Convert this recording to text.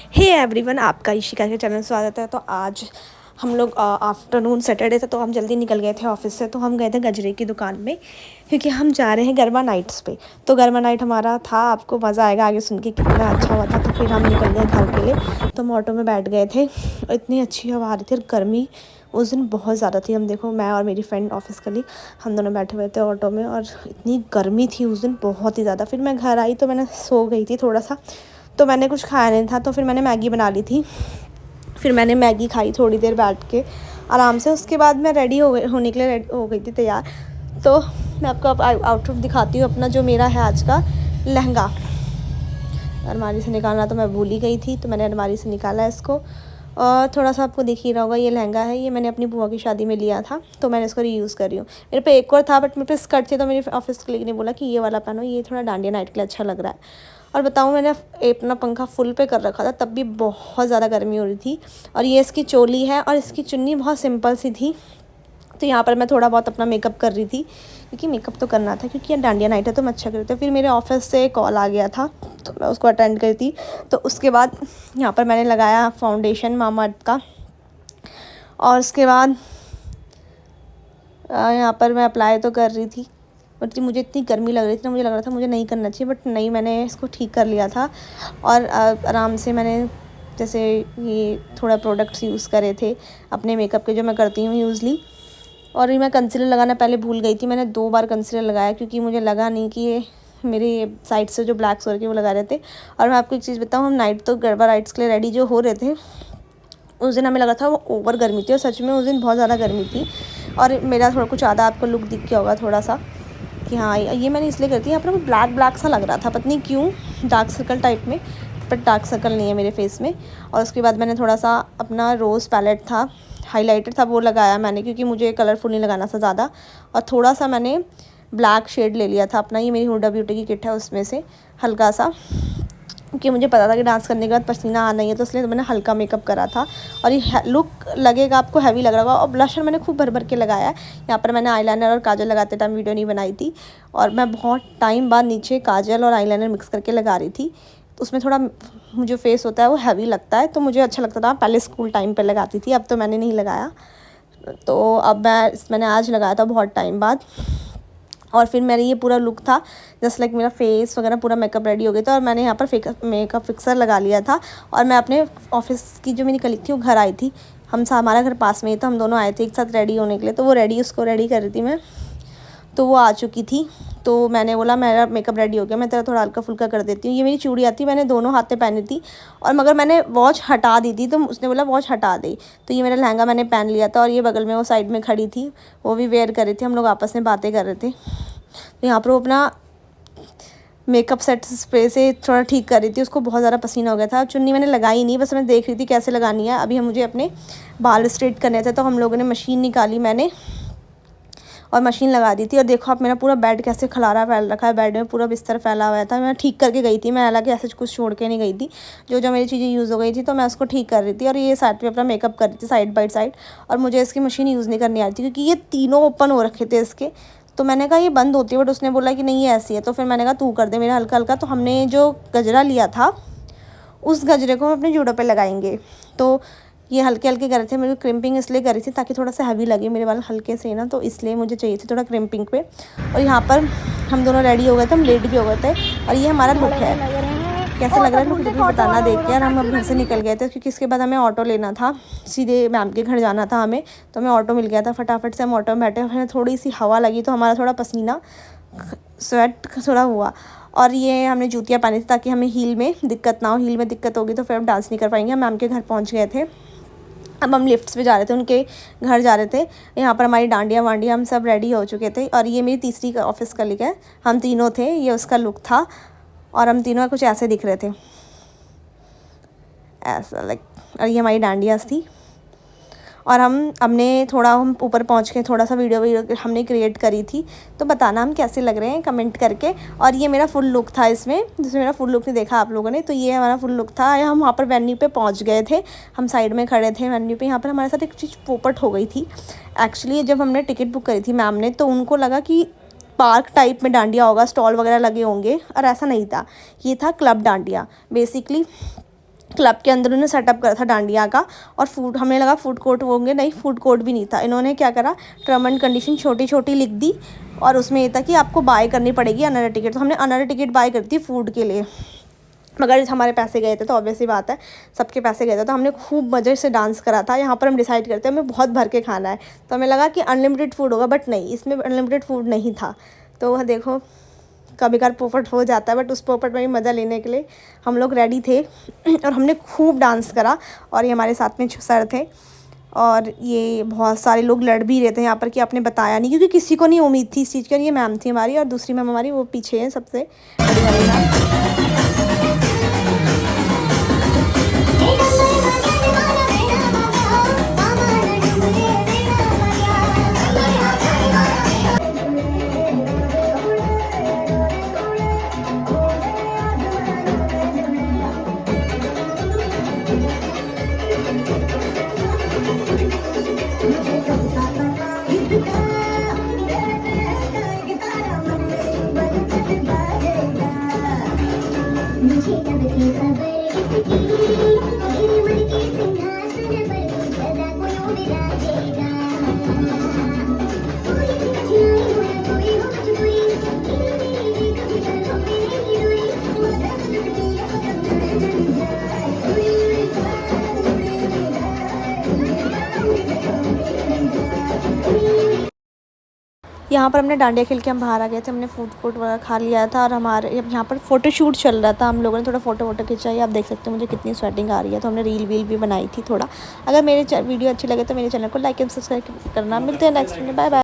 Hey everyone, आपका इशिका के channel स्वागत है। तो आज हम लोग आफ्टरनून सैटरडे था तो हम जल्दी निकल गए थे ऑफिस से। तो हम गए थे गजरे की दुकान में क्योंकि हम जा रहे हैं गरबा नाइट्स पे। तो गरबा नाइट हमारा था, आपको मज़ा आएगा आगे सुन के कितना अच्छा हुआ था। तो फिर हम निकल गए घर के लिए। तो हम ऑटो में बैठ गए थे और इतनी अच्छी हवा आ रही थी और गर्मी उस दिन बहुत ज़्यादा थी। हम देखो, मैं और मेरी फ्रेंड ऑफिस कलीग हम दोनों बैठे हुए थे ऑटो में और इतनी गर्मी थी उस दिन बहुत ही ज़्यादा। फिर मैं घर आई तो मैंने सो गई थी थोड़ा सा, तो मैंने कुछ खाया नहीं था। तो फिर मैंने मैगी बना ली थी। फिर मैंने मैगी खाई थोड़ी देर बैठ के आराम से। उसके बाद मैं रेडी होने के लिए रेडी हो गई थी तैयार। तो मैं आपको अब आउटफिट दिखाती हूँ अपना, जो मेरा है आज का लहंगा। अलमारी से निकालना तो मैं भूल ही गई थी, तो मैंने अलमारी से निकाला है इसको। और थोड़ा सा आपको दिख ही रहा होगा, ये लहंगा है, ये मैंने अपनी बुआ की शादी में लिया था तो मैंने इसको रीयूज़ कर रही हूँ। मेरे पे एक और था बट मेरे पे स्कर्ट थी, तो मेरे ऑफिस कलीग ने बोला कि ये वाला पहनो, ये थोड़ा डांडिया नाइट के लिए अच्छा लग रहा है। और बताऊँ, मैंने अपना पंखा फुल पे कर रखा था तब भी बहुत ज़्यादा गर्मी हो रही थी। और ये इसकी चोली है और इसकी चुन्नी बहुत सिंपल सी थी। तो यहाँ पर मैं थोड़ा बहुत अपना मेकअप कर रही थी क्योंकि मेकअप तो करना था, क्योंकि ये डांडिया नाइट है तो मैं अच्छा कर रही थी। फिर मेरे ऑफिस से कॉल आ गया था तो मैं उसको अटेंड करी थी। तो उसके बाद यहाँ पर मैंने लगाया फाउंडेशन मामाअर्थ का। और उसके बाद यहाँ पर मैं अप्लाई तो कर रही थी बट मुझे इतनी गर्मी लग रही थी ना, मुझे लग रहा था मुझे नहीं करना चाहिए, बट नहीं, मैंने इसको ठीक कर लिया था। और आराम से मैंने जैसे ये थोड़ा प्रोडक्ट्स यूज़ करे थे अपने मेकअप के, जो मैं करती हूँ यूज़ली। और ये मैं कंसीलर लगाना पहले भूल गई थी, मैंने 2 बार कंसीलर लगाया क्योंकि मुझे लगा नहीं कि ये मेरे साइड से जो ब्लैक्स हो रखे वो लगा रहे थे। और मैं आपको एक चीज़ बताऊँ, हम नाइट तो गरबा राइट्स के लिए रेडी जो हो रहे थे, उस दिन हमें लगा था वो ओवर गर्मी थी और सच में उस दिन बहुत ज़्यादा गर्मी थी। और मेरा थोड़ा कुछ ज़्यादा आपको लुक दिख गया होगा थोड़ा सा कि हाँ, ये मैंने इसलिए करती है। यहाँ पर ब्लैक ब्लैक सा लग रहा था, पता नहीं क्यों, डार्क सर्कल टाइप में, बट डार्क सर्कल नहीं है मेरे फेस में। और उसके बाद मैंने थोड़ा सा अपना रोज़ पैलेट था, हाइलाइटर था, वो लगाया मैंने क्योंकि मुझे कलरफुल नहीं लगाना था ज़्यादा। और थोड़ा सा मैंने ब्लैक शेड ले लिया था अपना, ये मेरी हुडा ब्यूटी की किट है उसमें से हल्का सा, क्योंकि मुझे पता था कि डांस करने के बाद पसीना आना ही है, तो इसलिए मैंने हल्का मेकअप करा था। और ये लुक लगेगा आपको हैवी लग रहा होगा। और ब्लशर मैंने खूब भर भर के लगाया है। यहाँ पर मैंने आईलाइनर और काजल लगाते टाइम वीडियो नहीं बनाई थी और मैं बहुत टाइम बाद नीचे काजल और आईलाइनर मिक्स करके लगा रही थी। तो उसमें थोड़ा जो फेस होता है वो हैवी लगता है, तो मुझे अच्छा लगता था। पहले स्कूल टाइम पर लगाती थी, अब तो मैंने नहीं लगाया। तो अब मैंने आज लगाया था बहुत टाइम बाद। और फिर मेरा ये पूरा लुक था जस्ट लाइक, मेरा फेस वगैरह पूरा मेकअप रेडी हो गया था। और मैंने यहाँ पर मेकअप फिक्सर लगा लिया था। और मैं अपने ऑफिस की जो मेरी कलीग थी वो घर आई थी, हमारा घर पास में ही, तो हम दोनों आए थे एक साथ रेडी होने के लिए। तो वो उसको रेडी कर रही थी मैं, तो वो आ चुकी थी। तो मैंने बोला मेरा मेकअप रेडी हो गया, मैं तेरा थोड़ा हल्का फुल्का कर देती हूँ। ये मेरी चूड़ी आती, मैंने दोनों हाथ पे पहनी थी और मगर मैंने वॉच हटा दी थी, तो उसने बोला वॉच हटा दे। तो ये मेरा लहंगा मैंने पहन लिया था और ये बगल में वो साइड में खड़ी थी, वो भी वेयर कर रही थी। हम लोग आपस में बातें कर रहे थे। तो यहाँ पर वो अपना मेकअप सेट स्प्रे से थोड़ा ठीक कर रही थी, उसको बहुत ज़्यादा पसीना हो गया था। चुन्नी मैंने लगाई नहीं, बस मैं देख रही थी कैसे लगानी है। अभी मुझे अपने बाल स्ट्रेट करने थे, तो हम लोगों ने मशीन निकाली मैंने और मशीन लगा दी थी। और देखो आप मेरा पूरा बेड कैसे खलारा फैल रखा है, बेड में पूरा बिस्तर फैला हुआ था। मैं ठीक करके गई थी, मैं हालांकि ऐसे कुछ छोड़ के नहीं गई थी। जो मेरी चीज़ें यूज़ हो गई थी तो मैं उसको ठीक कर रही थी। और ये साइड पे अपना मेकअप कर रही थी साइड बाई साइड। और मुझे इसकी मशीन यूज़ नहीं करनी आ रही थी क्योंकि ये तीनों ओपन हो रखे थे इसके। तो मैंने कहा ये बंद होती है, बट उसने बोला कि नहीं ये ऐसी है। तो फिर मैंने कहा तू कर दे मेरा हल्का हल्का। तो हमने जो गजरा लिया था उस गजरे को हम अपने जूड़ों पे लगाएंगे। तो ये हल्के हल्के कर रहे थे, मेरे को क्रिम्पिंग इसलिए करी थी ताकि थोड़ा सा हैवी लगे मेरे बाल हल्के से ना, तो इसलिए मुझे चाहिए थी थोड़ा क्रिम्पिंग पे। और यहाँ पर हम दोनों रेडी हो गए थे, हम लेट भी हो गए थे। और ये हमारा लुक है, कैसा लग रहा है मुझे भी बताना देख के। और हम अब घर से निकल गए थे क्योंकि इसके बाद हमें ऑटो लेना था, सीधे मैम के घर जाना था हमें। तो हमें ऑटो मिल गया था, फटाफट से हम ऑटो में बैठे। हमें थोड़ी सी हवा लगी तो हमारा थोड़ा पसीना स्वेट थोड़ा हुआ। और ये हमने जूतियाँ पहनी थी ताकि हमें हील में दिक्कत ना हो, हील में दिक्कत होगी तो फिर हम डांस नहीं कर पाएंगे। हम मैम के घर पहुँच गए थे। अब हम लिफ्ट्स पे जा रहे थे, उनके घर जा रहे थे। यहाँ पर हमारी डांडिया वांडिया हम सब रेडी हो चुके थे। और ये मेरी तीसरी ऑफिस कलीग है, हम तीनों थे, ये उसका लुक था। और हम तीनों कुछ ऐसे दिख रहे थे, ऐसा लाइक। और ये हमारी डांडियास थी। और हम ऊपर पहुँच के थोड़ा सा वीडियो हमने क्रिएट करी थी। तो बताना हम कैसे लग रहे हैं कमेंट करके। और ये मेरा फुल लुक था इसमें, जिसमें मेरा फुल लुक नहीं देखा आप लोगों ने, तो ये हमारा फुल लुक था। हम वहाँ पर वेन्यू पे पहुँच गए थे, हम साइड में खड़े थे वेन्यू पे। यहाँ पर हमारे साथ एक चीज़ पोपट हो गई थी एक्चुअली। जब हमने टिकट बुक करी थी मैम ने, तो उनको लगा कि पार्क टाइप में डांडिया होगा, स्टॉल वगैरह लगे होंगे, और ऐसा नहीं था। ये था क्लब डांडिया बेसिकली। क्लब के अंदर उन्होंने सेटअप करा था डांडिया का। और फूड, हमें लगा फूड कोर्ट होंगे, नहीं फूड कोर्ट भी नहीं था। इन्होंने क्या करा, टर्म एंड कंडीशन छोटी छोटी लिख दी और उसमें ये था कि आपको बाय करनी पड़ेगी अनदर टिकट। तो हमने अनदर टिकट बाय कर दी फूड के लिए, मगर हमारे पैसे गए थे तो ऑब्वियसली बात है सबके पैसे गए थे। तो हमने खूब मज़े से डांस करा था। यहाँ पर हम डिसाइड करते हैं हमें बहुत भर के खाना है, तो हमें लगा कि अनलिमिटेड फूड होगा, बट नहीं, इसमें अनलिमिटेड फूड नहीं था। तो वह देखो कभी कभार पोपट हो जाता है, बट उस पोपट में भी मज़ा लेने के लिए हम लोग रेडी थे और हमने खूब डांस करा। और ये हमारे साथ में सर थे और ये बहुत सारे लोग लड़ भी रहे थे यहाँ पर कि आपने बताया नहीं, क्योंकि किसी को नहीं उम्मीद थी इस चीज़ की। ये मैम थी हमारी और दूसरी मैम हमारी वो पीछे हैं सबसे बड़ी वाली मैम। यहाँ पर हमने डांडिया खेल के हम बाहर आ गए थे, हमने फूड कोर्ट वगैरह खा लिया था और हमारे यहाँ पर फ़ोटोशूट चल रहा था। हम लोगों ने थोड़ा फ़ोटो खिंचाई, आप देख सकते हो मुझे कितनी स्वेटिंग आ रही है। तो हमने रील वील भी बनाई थी थोड़ा। अगर मेरे वीडियो अच्छी लगे तो मेरे चैनल को लाइक एंड सब्सक्राइब करना। मिलते हैं नेक्स्ट में, बाय बाय।